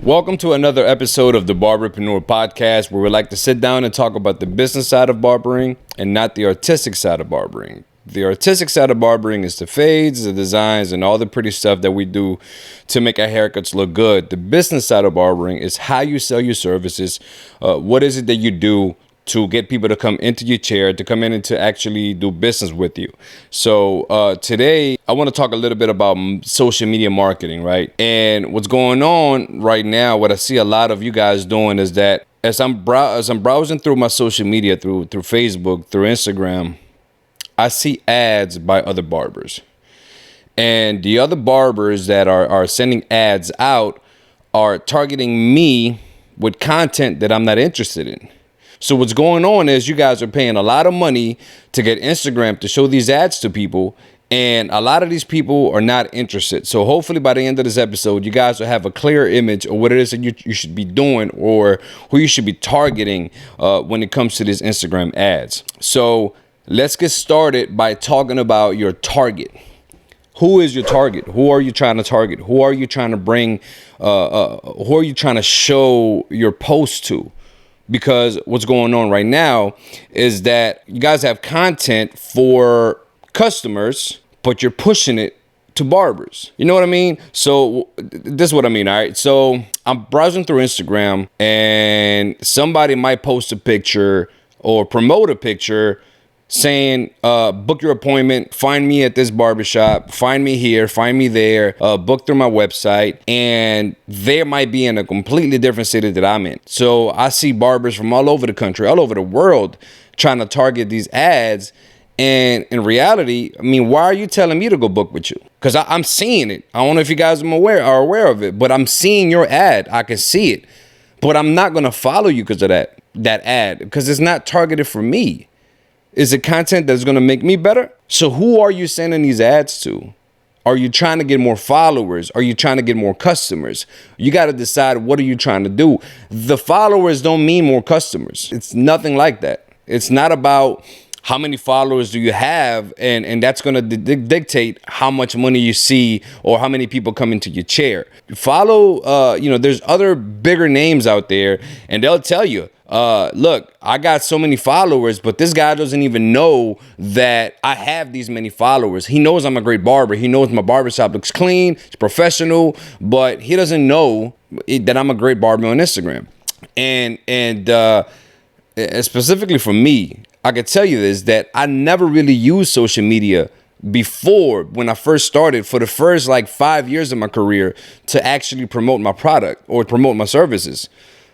Welcome to another episode of the Barberpreneur Podcast, where we like to sit down and talk about the business side of barbering and not the artistic side of barbering. The artistic side of barbering is the fades, the designs, and all the pretty stuff that we do to make our haircuts look good. The business side of barbering is how you sell your services. What is it that you do to get people to come into your chair, to come in and to actually do business with you. So today, I want to talk a little bit about social media marketing, right? And what's going on right now, what I see a lot of you guys doing is that as I'm browsing through my social media, through Facebook, through Instagram, I see ads by other barbers. And the other barbers that are sending ads out are targeting me with content that I'm not interested in. So what's going on is you guys are paying a lot of money to get Instagram to show these ads to people, and a lot of these people are not interested. So hopefully by the end of this episode, you guys will have a clear image of what it is that you should be doing or who you should be targeting when it comes to these Instagram ads. So let's get started by talking about your target. Who is your target? Who are you trying to target? Who are you trying to bring? Who are you trying to show your post to? Because what's going on right now is that you guys have content for customers, but you're pushing it to barbers. You know what I mean? So this is what I mean, all right? So I'm browsing through Instagram and somebody might post a picture or promote a picture saying, book your appointment, find me at this barbershop, find me here, find me there, book through my website, and they might be in a completely different city that I'm in. So I see barbers from all over the country, all over the world, trying to target these ads. And in reality, I mean, why are you telling me to go book with you? Because I'm seeing it. I don't know if you guys are aware of it, but I'm seeing your ad. I can see it. But I'm not going to follow you because of that ad, because it's not targeted for me. Is it content that's going to make me better? So who are you sending these ads to? Are you trying to get more followers? Are you trying to get more customers? You got to decide, what are you trying to do? The followers don't mean more customers. It's nothing like that. It's not about how many followers do you have, and that's going to dictate how much money you see or how many people come into your chair. Follow, there's other bigger names out there, and they'll tell you, look, I got so many followers, but this guy doesn't even know that I have these many followers. He knows I'm a great barber. He knows my barbershop looks clean, it's professional, but he doesn't know that I'm a great barber on Instagram. And specifically for me, I could tell you this, that I never really used social media before when I first started for the first 5 years of my career to actually promote my product or promote my services.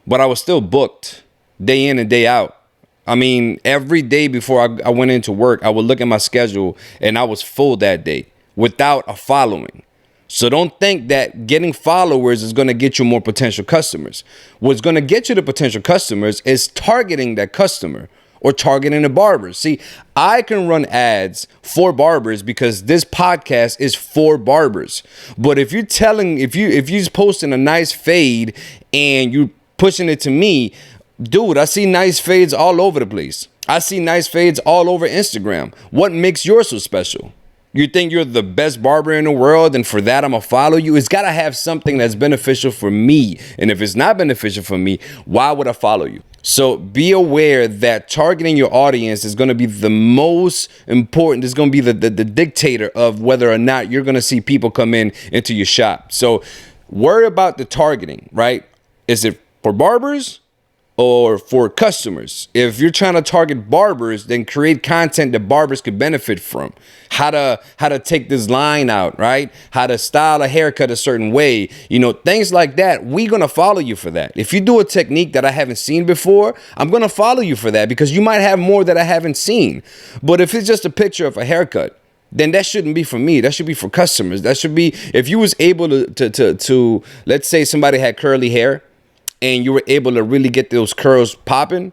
But I was still booked day in and day out. I mean, every day before I went into work, I would look at my schedule and I was full that day without a following. So don't think that getting followers is going to get you more potential customers. What's going to get you the potential customers is targeting that customer or targeting the barbers. See, I can run ads for barbers because this podcast is for barbers. But if you're posting a nice fade and you pushing it to me, dude, I see nice fades all over the place. I see nice fades all over Instagram. What makes yours so special? You think you're the best barber in the world, and for that I'm gonna follow you? It's gotta have something that's beneficial for me. And if it's not beneficial for me, why would I follow you? So be aware that targeting your audience is gonna be the most important. It's gonna be the dictator of whether or not you're gonna see people come into your shop. So worry about the targeting, right? Is it for barbers or for customers? If you're trying to target barbers, then create content that barbers could benefit from. How to take this line out, right? How to style a haircut a certain way, things like that. We're gonna follow you for that. If you do a technique that I haven't seen before, I'm gonna follow you for that because you might have more that I haven't seen. But if it's just a picture of a haircut, then that shouldn't be for me. That should be for customers. That should be, if you was able to let's say somebody had curly hair and you were able to really get those curls popping,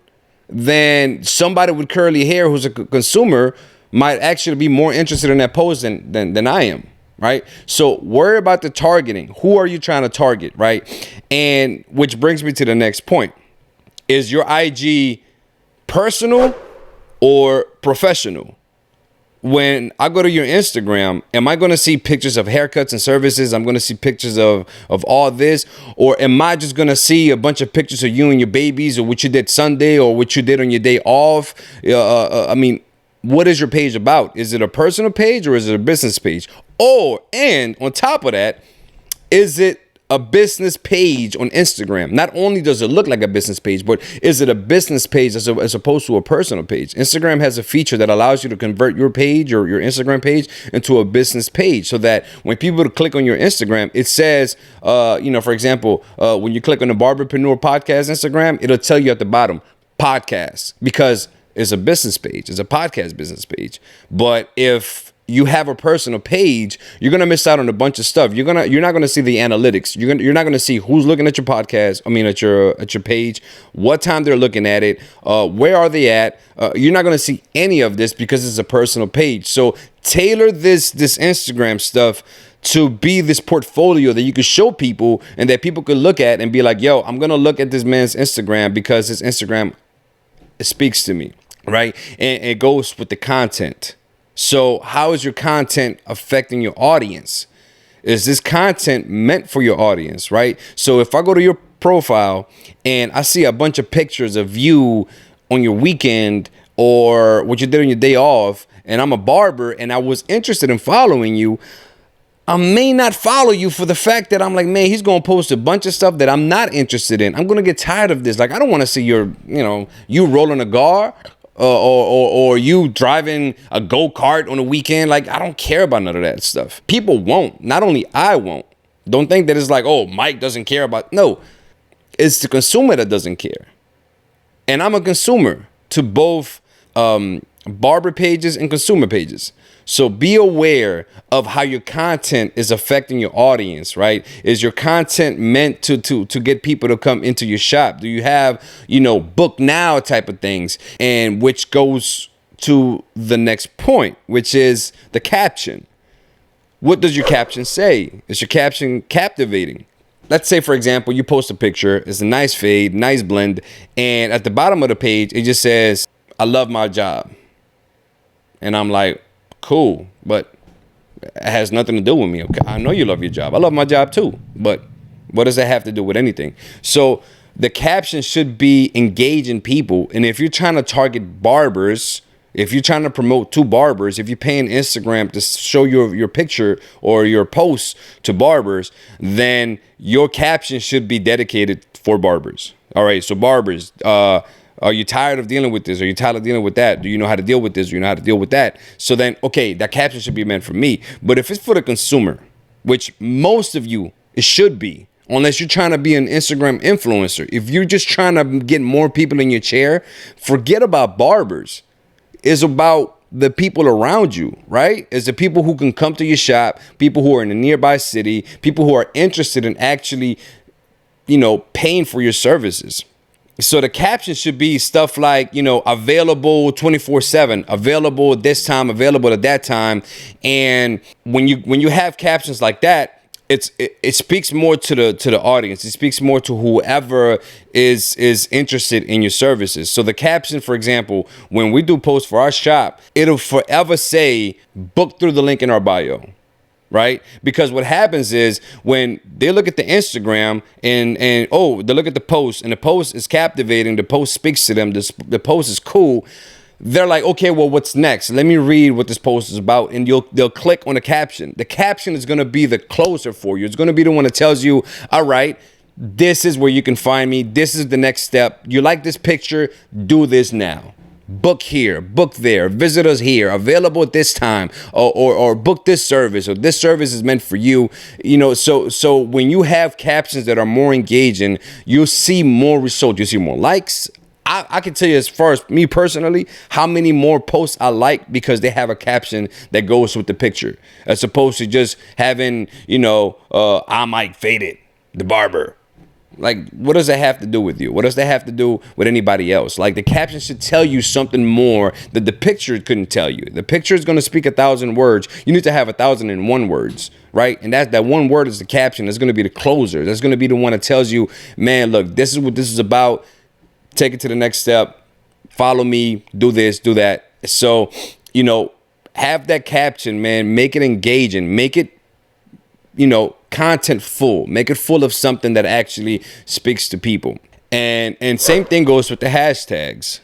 then somebody with curly hair who's a consumer might actually be more interested in that post than I am, right? So worry about the targeting. Who are you trying to target, right? And which brings me to the next point. Is your IG personal or professional? when I go to your Instagram, am I going to see pictures of haircuts and services? I'm going to see pictures of all this, or am I just going to see a bunch of pictures of you and your babies, or what you did Sunday, or what you did on your day off? I mean, what is your page about? Is it a personal page or is it a business page? And on top of that, is it a business page on Instagram? Not only does it look like a business page, but is it a business page as opposed to a personal page? Instagram has a feature that allows you to convert your page or your Instagram page into a business page, so that when people click on your Instagram, it says, for example, when you click on the Barberpreneur Podcast Instagram, it'll tell you at the bottom, podcast, because it's a business page. It's a podcast business page. But if you have a personal page, you're gonna miss out on a bunch of stuff. You're not gonna see the analytics. You're not gonna see who's looking at your podcast. At your page, what time they're looking at it, where are they at. You're not gonna see any of this because it's a personal page. So tailor this Instagram stuff to be this portfolio that you could show people and that people could look at and be like, yo, I'm gonna look at this man's Instagram because his Instagram speaks to me, right? And it goes with the content. So how is your content affecting your audience? Is this content meant for your audience, right? So if I go to your profile and I see a bunch of pictures of you on your weekend or what you did on your day off, and I'm a barber and I was interested in following you, I may not follow you for the fact that I'm like, man, he's going to post a bunch of stuff that I'm not interested in. I'm going to get tired of this. Like, I don't want to see you rolling a gar. Or you driving a go-kart on a weekend. Like, I don't care about none of that stuff. People won't. Not only I won't. Don't think that it's like, oh, Mike doesn't care about. No, it's the consumer that doesn't care. And I'm a consumer to both barber pages and consumer pages. So be aware of how your content is affecting your audience, right? Is your content meant to get people to come into your shop? Do you have, book now type of things? And which goes to the next point, which is the caption. What does your caption say? Is your caption captivating? Let's say, for example, you post a picture. It's a nice fade, nice blend. And at the bottom of the page, it just says, I love my job. And I'm like, cool, but it has nothing to do with me. Okay, I know you love your job. I love my job too, but what does that have to do with anything? So the caption should be engaging people. And if you're trying to target barbers, if you're trying to promote to barbers, if you're paying Instagram to show your picture or your post to barbers, then your caption should be dedicated for barbers. All right, so barbers, are you tired of dealing with this? Are you tired of dealing with that? Do you know how to deal with this? Do you know how to deal with that? So then, okay, that caption should be meant for me. But if it's for the consumer, which most of you, it should be, unless you're trying to be an Instagram influencer. If you're just trying to get more people in your chair, forget about barbers. It's about the people around you, right? It's the people who can come to your shop, people who are in a nearby city, people who are interested in actually, paying for your services. So the caption should be stuff like, available 24/7, available at this time, available at that time. And when you have captions like that, it speaks more to the audience. It speaks more to whoever is interested in your services. So the caption, for example, when we do posts for our shop, it'll forever say, book through the link in our bio. Right? Because what happens is when they look at the Instagram and they look at the post and the post is captivating, the post speaks to them, the post is cool, they're like, okay, well, what's next? Let me read what this post is about. And they'll click on the caption. The caption is going to be the closer for you. It's going to be the one that tells you, all right, this is where you can find me. This is the next step. You like this picture? Do this now. Book here, book there, visit us here, available at this time, or book this service, or this service is meant for you. So when you have captions that are more engaging, you'll see more results. You'll see more likes. I can tell you, as far as me personally, how many more posts I like because they have a caption that goes with the picture, as opposed to just having, I might fade it, the barber. Like, what does that have to do with you? What does that have to do with anybody else? Like, the caption should tell you something more that the picture couldn't tell you. The picture is going to speak 1,000 words. You need to have 1,001 words, right? And that one word is the caption. That's going to be the closer. That's going to be the one that tells you, man, look, this is what this is about. Take it to the next step. Follow me. Do this, do that. So, have that caption, man. Make it engaging. Make it, content full. Make it full of something that actually speaks to people. And same thing goes with the hashtags.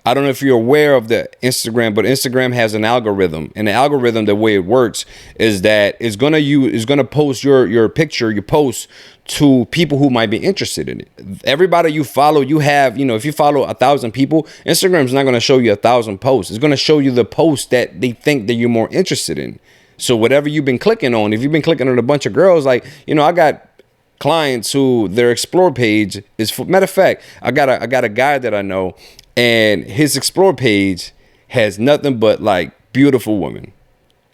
I don't know if you're aware of the Instagram, but Instagram has an algorithm, and the algorithm, the way it works is that it's gonna post your picture, your post to people who might be interested in it. Everybody you follow, you have, if you follow 1,000 people, Instagram's not gonna show you 1,000 posts. It's gonna show you the posts that they think that you're more interested in. So whatever you've been clicking on, if you've been clicking on a bunch of girls, like, I got clients who their explore page is, matter of fact, I got a guy that I know, and his explore page has nothing but like beautiful women.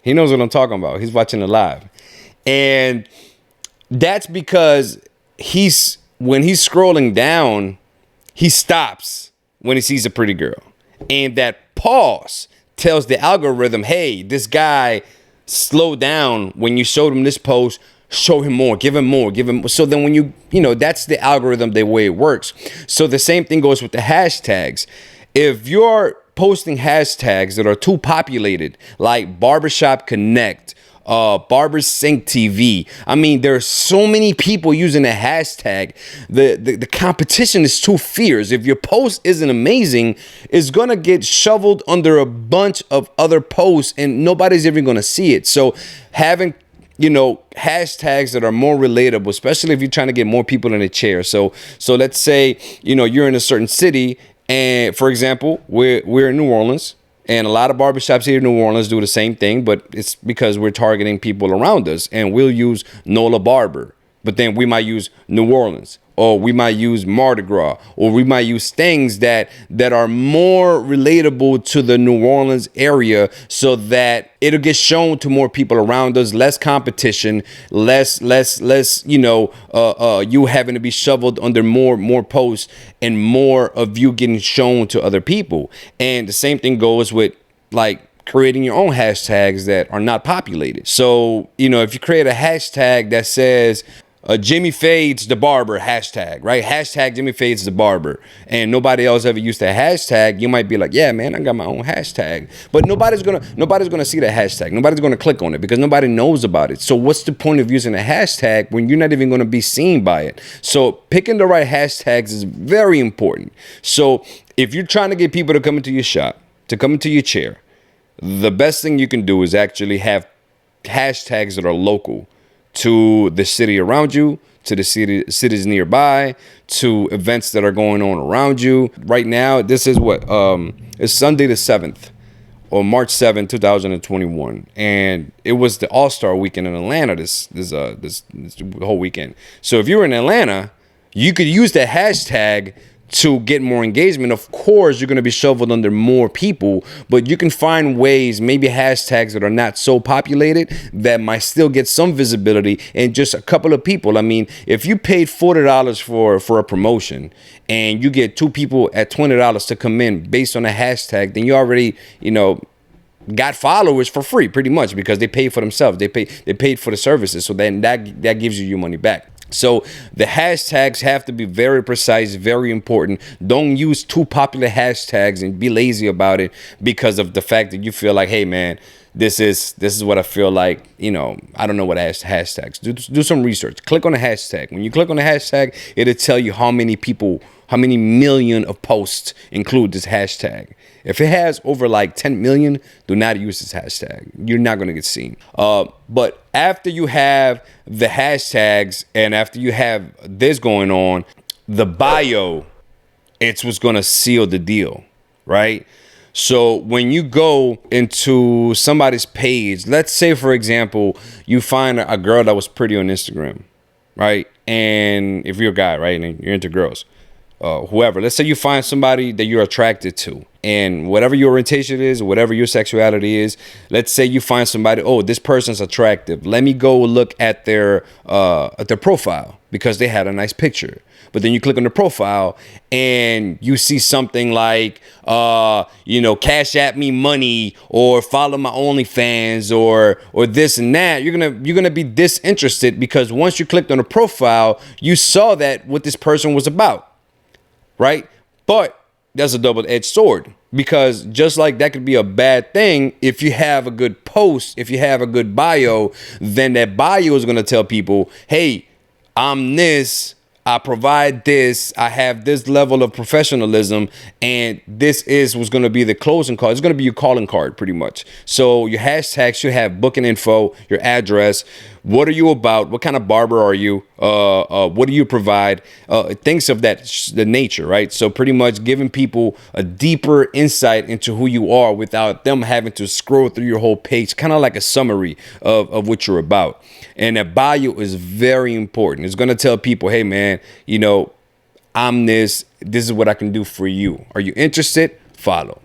He knows what I'm talking about. He's watching it live. And that's because when he's scrolling down, he stops when he sees a pretty girl. And that pause tells the algorithm, hey, this guy slowed down when you showed him this post. Show him more, give him more, give him. So then when that's the algorithm, the way it works. So the same thing goes with the hashtags. If you're posting hashtags that are too populated, like Barbershop Connect, Barbers Sync TV. I mean, there's so many people using a hashtag. The competition is too fierce. If your post isn't amazing, it's going to get shoveled under a bunch of other posts and nobody's even going to see it. So having hashtags that are more relatable, especially if you're trying to get more people in a chair. So let's say, you're in a certain city, and for example, we're in New Orleans, and a lot of barbershops here in New Orleans do the same thing, but it's because we're targeting people around us, and we'll use NOLA Barber, but then we might use New Orleans, or we might use Mardi Gras, or we might use things that are more relatable to the New Orleans area, so that it'll get shown to more people around us. Less competition, less you having to be shoveled under more posts, and more of you getting shown to other people. And the same thing goes with like creating your own hashtags that are not populated. So if you create a hashtag that says Jimmy Fades the Barber hashtag, right? Hashtag Jimmy Fades the Barber. And nobody else ever used that hashtag. You might be like, yeah, man, I got my own hashtag. But nobody's gonna see that hashtag. Nobody's gonna click on it because nobody knows about it. So what's the point of using a hashtag when you're not even gonna be seen by it? So picking the right hashtags is very important. So if you're trying to get people to come into your shop, to come into your chair, the best thing you can do is actually have hashtags that are local to the city around you, to the cities nearby, to events that are going on around you. Right now, this is it's Sunday the 7th, or March 7th, 2021. And it was the All-Star weekend in Atlanta this whole weekend. So if you're in Atlanta, you could use that hashtag to get more engagement. Of course, you're going to be shoveled under more people, but you can find ways, maybe hashtags that are not so populated, that might still get some visibility and just a couple of people. I mean, if you paid $40 for a promotion and you get two people at $20 to come in based on a hashtag, then you already, got followers for free pretty much, because they paid for themselves. They paid for the services. So then that gives you your money back. So the hashtags have to be very precise, very important. Don't use too popular hashtags and be lazy about it because of the fact that you feel like, hey man, this is what I feel like. I don't know what hashtags. Do some research. Click on a hashtag. When you click on a hashtag, it'll tell you how many million of posts include this hashtag. If it has over like 10 million, do not use this hashtag. You're not going to get seen. But after you have the hashtags and after you have this going on, the bio, it's what's going to seal the deal, right? So when you go into somebody's page, let's say, for example, you find a girl that was pretty on Instagram, right? And if you're a guy, right, and you're into girls, whoever, let's say you find somebody that you're attracted to, and whatever your orientation is, whatever your sexuality is, let's say you find somebody, oh, this person's attractive. Let me go look at their profile because they had a nice picture. But then you click on the profile and you see something like, cash at me money, or follow my OnlyFans, or this and that. You're gonna be disinterested because once you clicked on the profile, you saw that what this person was about, right? But that's a double-edged sword, because just like that could be a bad thing, if you have a good post, if you have a good bio, then that bio is going to tell people, hey, I'm this, I provide this, I have this level of professionalism, and this is what's going to be the closing card. It's going to be your calling card pretty much. So your hashtags should have booking info, your address, what are you about, what kind of barber are you, what do you provide, things of the nature, right? So pretty much giving people a deeper insight into who you are without them having to scroll through your whole page, kind of like a summary of what you're about. And that bio is very important. It's going to tell people, hey man, I'm this is what I can do for you. Are you interested? Follow.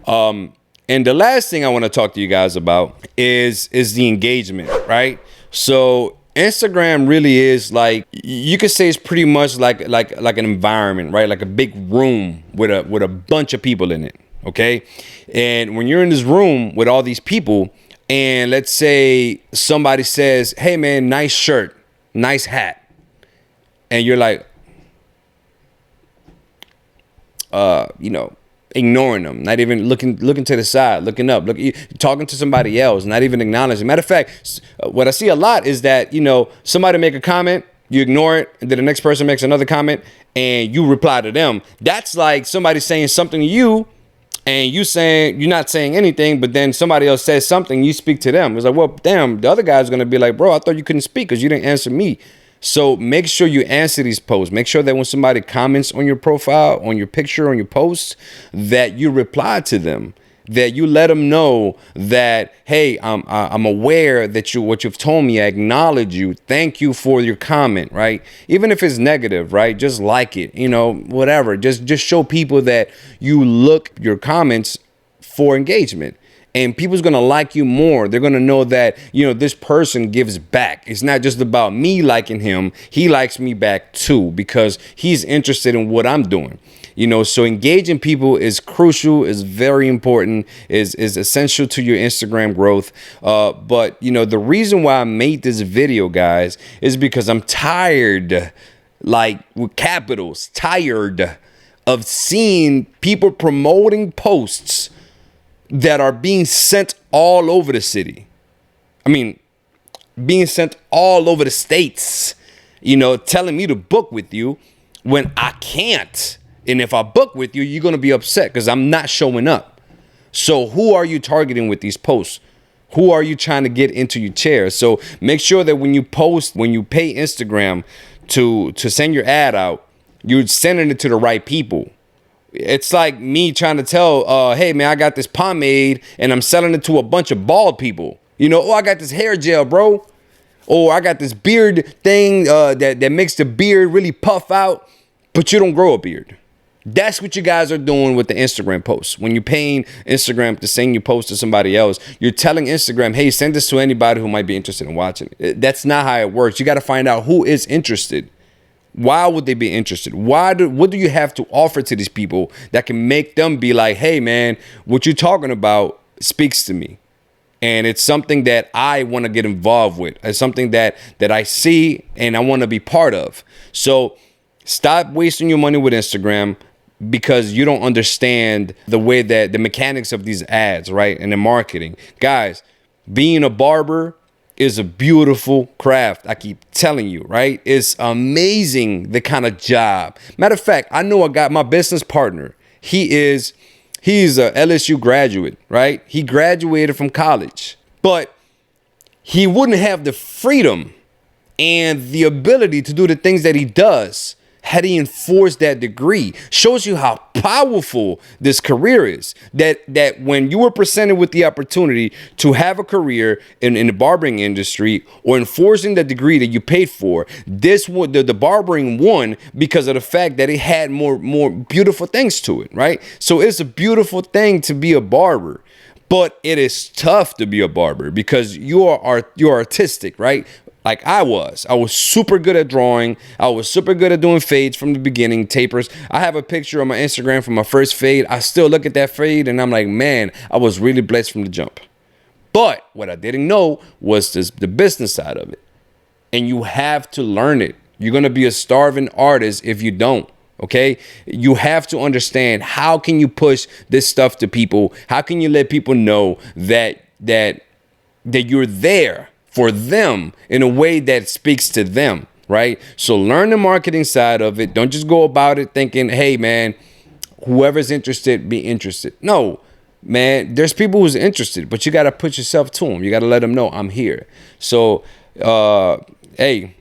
And the last thing I want to talk to you guys about is the engagement, right? So Instagram really is like, you could say it's pretty much like an environment, right? Like a big room with a bunch of people in it. Okay. And when you're in this room with all these people, and let's say somebody says, hey man, nice shirt, nice hat. And you're like, ignoring them, not even looking to the side, looking up, talking to somebody else, not even acknowledging. Matter of fact, what I see a lot is that, somebody make a comment, you ignore it, and then the next person makes another comment, and you reply to them. That's like somebody saying something to you, and you're not saying anything, but then somebody else says something, you speak to them. It's like, well, damn, the other guy's going to be like, bro, I thought you couldn't speak because you didn't answer me. So make sure you answer these posts. Make sure that when somebody comments on your profile, on your picture, on your post, that you reply to them, that you let them know that, hey, I'm aware that what you've told me, I acknowledge you. Thank you for your comment, right? Even if it's negative, right? Just like it, whatever. Just show people that you look your comments for engagement. And people's going to like you more. They're going to know that, this person gives back. It's not just about me liking him. He likes me back too, because he's interested in what I'm doing. So engaging people is crucial, is very important, is essential to your Instagram growth. But the reason why I made this video, guys, is because I'm tired, like with capitals, tired of seeing people promoting posts that are being sent all over the city. I mean, being sent all over the states, telling me to book with you when I can't. And if I book with you, you're going to be upset because I'm not showing up. So who are you targeting with these posts? Who are you trying to get into your chair? So make sure that when you post, when you pay Instagram to send your ad out, you're sending it to the right people. It's like me trying to tell, hey man, I got this pomade and I'm selling it to a bunch of bald people. I got this hair gel, bro. Or I got this beard thing that makes the beard really puff out, but you don't grow a beard. That's what you guys are doing with the Instagram posts. When you're paying Instagram to send your post to somebody else, you're telling Instagram, hey, send this to anybody who might be interested in watching it. That's not how it works. You got to find out who is interested. Why would they be interested? What do you have to offer to these people that can make them be like, hey, man, what you're talking about speaks to me. And it's something that I want to get involved with. It's something that I see and I want to be part of. So stop wasting your money with Instagram because you don't understand the way that the mechanics of these ads, right? And the marketing. Guys, being a barber is a beautiful craft. I keep telling you, right? It's amazing, the kind of job. Matter of fact, I know I got my business partner. He's a LSU graduate, right? He graduated from college, but he wouldn't have the freedom and the ability to do the things that he does had he enforced that degree. Shows you how powerful this career is. That when you were presented with the opportunity to have a career in the barbering industry or enforcing the degree that you paid for, the barbering won because of the fact that it had more beautiful things to it, right? So it's a beautiful thing to be a barber. But it is tough to be a barber because you're artistic, right? Like I was super good at drawing. I was super good at doing fades from the beginning, tapers. I have a picture on my Instagram from my first fade. I still look at that fade and I'm like, man, I was really blessed from the jump. But what I didn't know was the business side of it. And you have to learn it. You're going to be a starving artist if you don't. Okay, you have to understand, how can you push this stuff to people? How can you let people know that you're there for them in a way that speaks to them, right? So learn the marketing side of it. Don't just go about it thinking, hey man, whoever's interested, be interested. No, man, there's people who's interested, but you got to put yourself to them. You got to let them know I'm here. So, hey,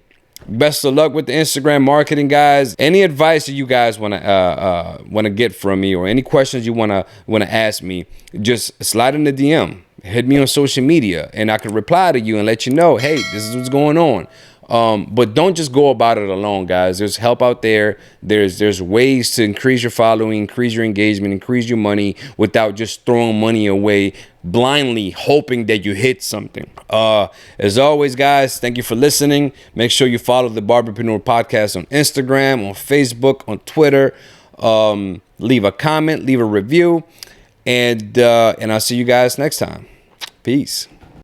best of luck with the Instagram marketing, guys. Any advice that you guys want to get from me, or any questions you want to ask me, just slide in the DM. Hit me on social media, and I can reply to you and let you know, hey, this is what's going on. But don't just go about it alone, guys. There's help out there. There's ways to increase your following, increase your engagement, increase your money without just throwing money away blindly, hoping that you hit something. As always, guys, thank you for listening. Make sure you follow the Barberpreneur Podcast on Instagram, on Facebook, on Twitter. Leave a comment, leave a review, and I'll see you guys next time. Peace.